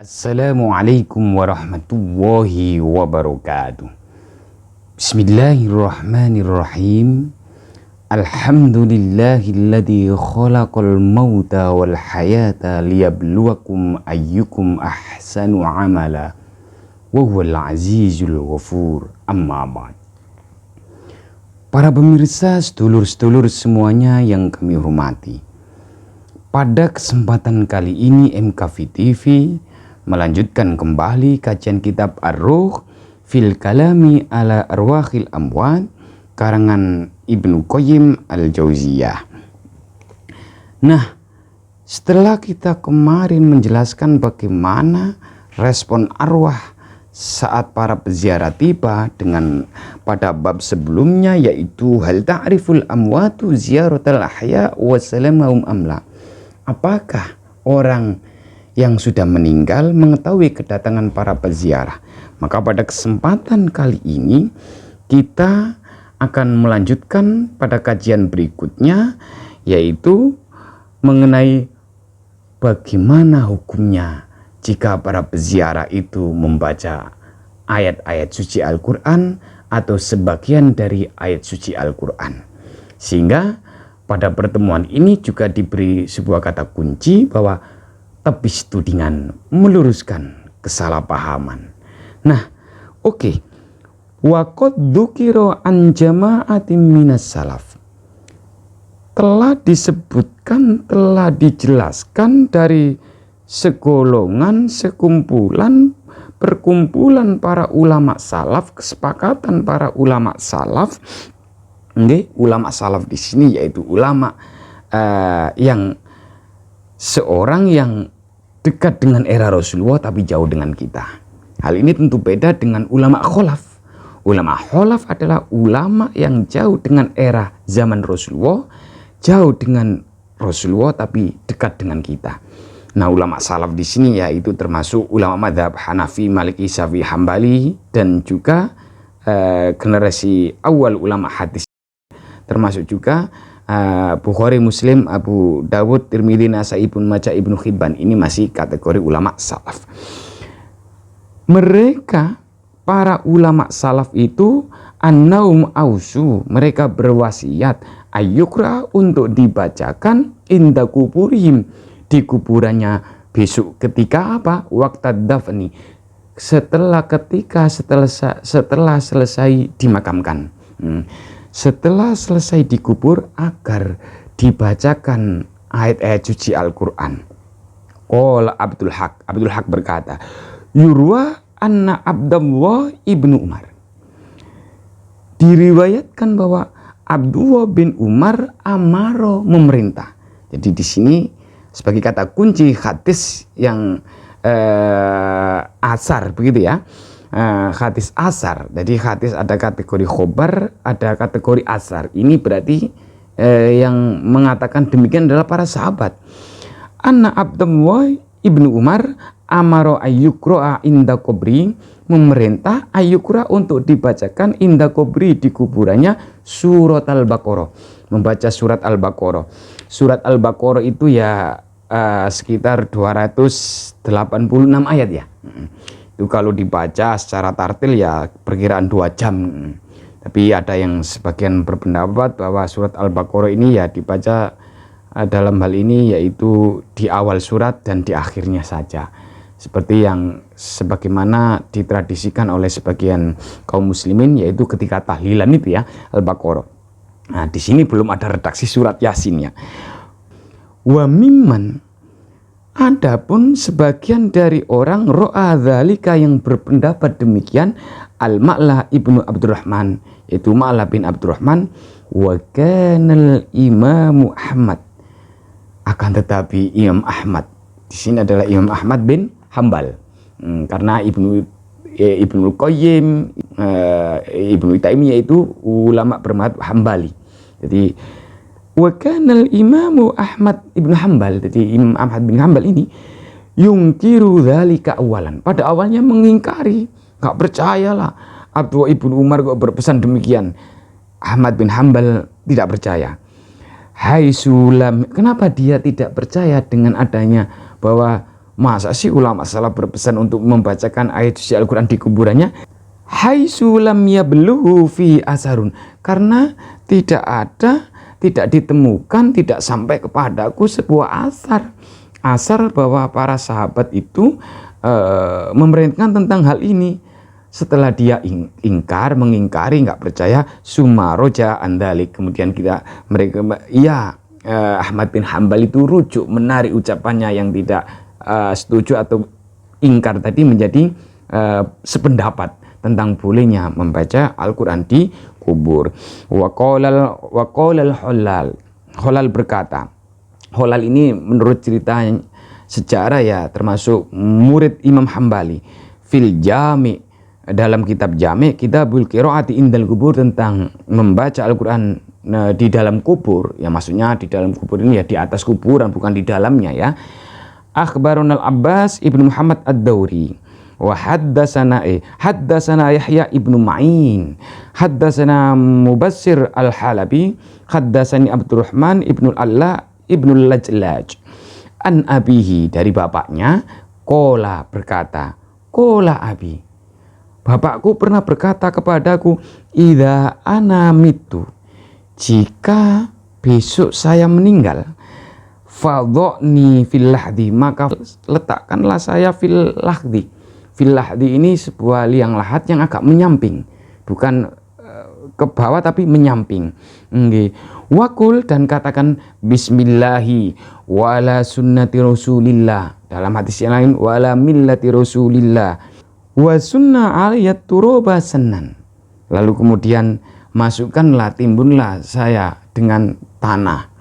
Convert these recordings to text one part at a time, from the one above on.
Assalamualaikum warahmatullahi wabarakatuh. Bismillahirrahmanirrahim. Alhamdulillahilladzi khalaqal mauta wal hayata liyabluwakum ayyukum ahsanu amala wa huwal azizul ghafur. Amma ba'd. Para pemirsa, sedulur-sedulur semuanya yang kami hormati, pada kesempatan kali ini MKV TV melanjutkan kembali kajian kitab Ar-Ruh fil Kalami ala Arwahil Amwat karangan Ibnu Qayyim Al-Jauziyah. Nah, setelah kita kemarin menjelaskan bagaimana respon arwah saat para peziarah tiba dengan pada bab sebelumnya, yaitu hal ta'riful amwatu ziyaratal ahya wa salamahum amla. Apakah orang yang sudah meninggal mengetahui kedatangan para peziarah? Maka pada kesempatan kali ini kita akan melanjutkan pada kajian berikutnya, yaitu mengenai bagaimana hukumnya jika para peziarah itu membaca ayat-ayat suci Al-Quran atau sebagian dari ayat suci Al-Quran. Sehingga pada pertemuan ini juga diberi sebuah kata kunci bahwa tepis tudingan, meluruskan kesalahpahaman. Nah, oke. Wa qad dzukira an jama'atin minas salaf. Telah disebutkan, telah dijelaskan dari segolongan, sekumpulan, perkumpulan para ulama salaf, kesepakatan para ulama salaf. Ulama salaf di sini yaitu ulama yang seorang yang dekat dengan era Rasulullah tapi jauh dengan kita. Hal ini tentu beda dengan ulama kholaf. Ulama kholaf adalah ulama yang jauh dengan era zaman Rasulullah, jauh dengan Rasulullah tapi dekat dengan kita. Nah, ulama salaf di sini yaitu termasuk ulama mazhab Hanafi, Maliki, Syafi'i, Hambali, dan juga generasi awal ulama hadis, termasuk juga Bukhari, Muslim, Abu Dawud, Tirmidzi, Nasai, Ibnu Majah, Ibnu Hibban. Ini masih kategori ulama salaf. Mereka, para ulama salaf itu an-naum ausu, mereka berwasiat ayyukra, untuk dibacakan inda kuburihim, di kuburannya besok. Ketika apa? Waqtad dafni, setelah selesai dimakamkan. Setelah selesai dikubur, agar dibacakan ayat-ayat suci Al-Quran. Qala Abdul Haq berkata, yurwa anna Abdullah ibnu Umar, diriwayatkan bahwa Abdullah bin Umar amaro, memerintah. Jadi di sini sebagai kata kunci hadis yang asar, begitu ya. Hadis asar. Jadi hadis ada kategori khobar, ada kategori asar. Ini berarti yang mengatakan demikian adalah para sahabat. Anna Abdullah ibnu Umar amaro ayyukro'a inda kubri, memerintah ayyukra untuk dibacakan inda kubri, di kuburannya, surat Al-Baqarah, membaca surat Al-Baqarah. Surat Al-Baqarah itu ya sekitar 286 ayat ya. Itu kalau dibaca secara tartil ya perkiraan 2 jam. Tapi ada yang sebagian berpendapat bahwa surat Al-Baqarah ini ya dibaca dalam hal ini yaitu di awal surat dan di akhirnya saja. Seperti yang sebagaimana ditradisikan oleh sebagian kaum muslimin, yaitu ketika tahlilan itu ya, Al-Baqarah. Nah, di sini belum ada redaksi surat Yasin ya. Wa mimman, adapun sebagian dari orang ro'a dzalika, yang berpendapat demikian, Al-Ma'la ibnu Abdurrahman, yaitu Ma'la bin Abdurrahman, wa kanal Imam Ahmad, akan tetapi Imam Ahmad di sini adalah Imam Ahmad bin Hambal, karena Ibnu Qayyim, Ibnu Taimiyah itu ulama bermadzhab Hambali. Jadi wa kanal Imam Ahmad ibn Hambal, jadi Imam Ahmad bin Hambal ini yungkiru dzalika awalan, pada awalnya mengingkari, nggak percayalah Abdullah ibnu Umar kok berpesan demikian. Ahmad bin Hambal tidak percaya. Hai sulam, kenapa dia tidak percaya dengan adanya bahwa Masa sih ulama salaf berpesan untuk membacakan ayat suci Al-Quran di kuburannya? Haitsu lam yablughu fi asarun, karena tidak ditemukan, tidak sampai kepadaku sebuah asar bahwa para sahabat itu memerintahkan tentang hal ini. Setelah dia mengingkari, nggak percaya, sumaroja andalik, kemudian mereka Ahmad bin Hambal itu rujuk menarik ucapannya yang tidak setuju atau ingkar tadi menjadi sependapat tentang bolehnya membaca Al-Quran di kubur. Wa qolal Holal berkata, Holal ini menurut cerita sejarah ya termasuk murid Imam Hambali, fil jami, dalam kitab jami, kitabul qiraati indal kubur, tentang membaca Al-Quran di dalam kubur, ya maksudnya di dalam kubur ini ya di atas kuburan, bukan di dalamnya ya. Akhbarana Al-Abbas ibnu Muhammad ad-Dawri wa haddatsana Yahya ibnu Ma'in, haddatsana Mubassir al-Halabi, haddatsani Abdurrahman ibnu Allah ibnu Lajlaj an abihi, dari bapaknya, kola berkata, kola abi, bapakku pernah berkata kepadaku, idza ana mitu, jika besok saya meninggal, fadhoni fil lahdi, maka letakkanlah saya fil lahdi. Fil lahdi ini sebuah liang lahat yang agak menyamping, bukan ke bawah tapi menyamping. Wakul, dan katakan bismillahi wala sunnati rasulillah, dalam hadis yang lain wala millati rasulillah wa sunna aliyat turoba senan. Lalu kemudian masukkanlah, timbunlah saya dengan tanah.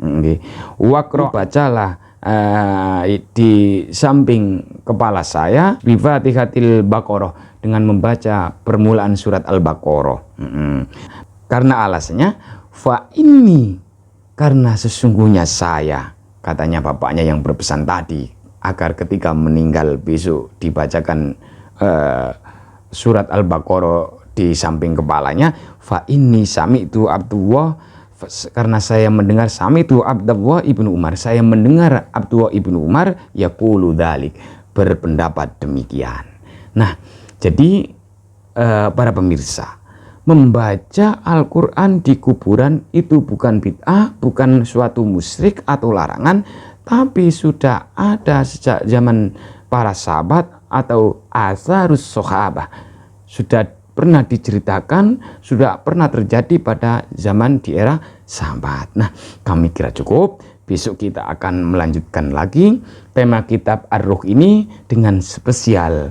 Wakro, bacalah di samping kepala saya bi Fatihatil Baqarah, dengan membaca permulaan surat Al-Baqarah. Karena alasannya fa ini, karena sesungguhnya saya, katanya bapaknya yang berpesan tadi, agar ketika meninggal besok dibacakan surat Al-Baqarah di samping kepalanya. Fa ini sami'tu Abdullah, karena saya mendengar sami'tu Abdullah ibnu Umar, saya mendengar Abdullah ibnu Umar yaqulu dzalik, berpendapat demikian. Nah, jadi para pemirsa, membaca Al-Quran di kuburan itu bukan bid'ah, bukan suatu musyrik atau larangan, tapi sudah ada sejak zaman para sahabat atau asarus sahabah. Sudah pernah diceritakan, sudah pernah terjadi pada zaman di era sahabat. Nah, kami kira cukup. Besok kita akan melanjutkan lagi tema kitab Ar-Ruh ini dengan spesial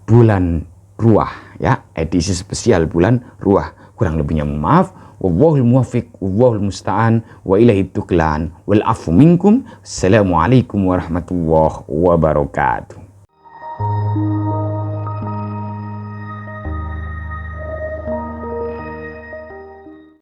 bulan Ruah, ya, edisi spesial bulan Ruah. Kurang lebihnya maaf. Wallahul muwaffiq, wallahul musta'an, wa ilaihi tuklan, wal afu minkum. Assalamualaikum warahmatullahi wabarakatuh.